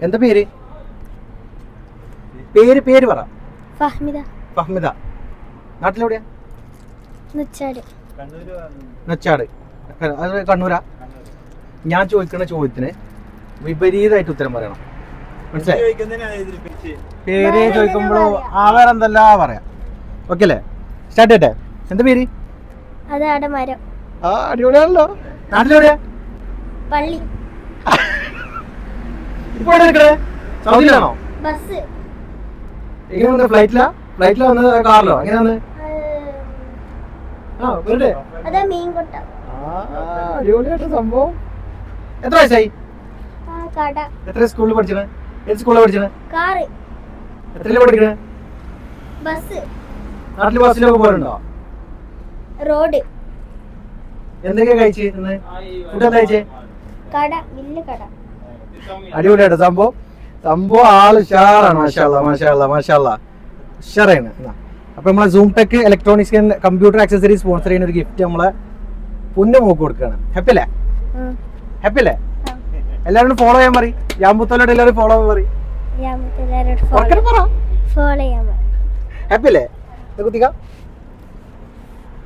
എന്താ പേര്? പേര് പേര് പറ. ഫഹ്മിദ. ഫഹ്മിദ. നാട്ടിലെവിടെയാ? നെച്ചാട്. അത് കണ്ണൂരാ? ഞാൻ ചോദിക്കുന്ന ചോദ്യത്തിന് വിപരീതമായിട്ട് ഉത്തരം പറയണം. മനസ്സിലായി? പേര് ചോദിക്കുമ്പോഴോ വേറെ എന്തെല്ലാ പറയാം. ഓക്കെ അല്ലേ? സ്റ്റാർട്ട് ചെയ്യട്ടെ. എന്താ പേര്? അടിപൊളിയാണല്ലോ. നാട്ടിലെവിടെയാ? പള്ളി. ഇപ്പൊ എവിടെ നിൽക്കണേ? സൗദിയിലാണോ? ബസ്. എങ്ങനെ വന്നത്? ഫ്ലൈറ്റിലാ വന്നത്? കാറിലോ? എങ്ങനെ വന്നത്? അടിപൊളിയായിട്ട് സംഭവം. എത്ര വയസ്സായി? എത്ര സ്കൂളിൽ പഠിച്ചത്? ഏത് സ്കൂളിലാണ് പഠിച്ചത്? എത്രയിലാണ് പഠിക്കണേ? നാട്ടില് ബസ്സിലൊക്കെ പോലുണ്ടോ? റോഡ്. എന്തൊക്കെയാ കഴിച്ച്? ഫുഡ് എന്താ കഴിച്ചേ? അടിപൊളിയായിട്ട് സംഭവം. ആള് ഉഷാറാണ്. ഉഷാറാണ്. അപ്പൊ നമ്മളെ zoom tech electronics and computer accessory sponsor ചെയ്യുന്ന ഒരു ഗിഫ്റ്റ് നമ്മളെ പൊന്നു മോക്ക് കൊടുക്കുകയാണ്. ഹാപ്പി അല്ലേ? എല്ലാവരും ഫോളോ ചെയ്യാൻ പറയും. യാമ്പുത്തോലോട് എല്ലാവരും ഫോളോ പറയും. ഹാപ്പി അല്ലേ? കുത്തിക്കാം.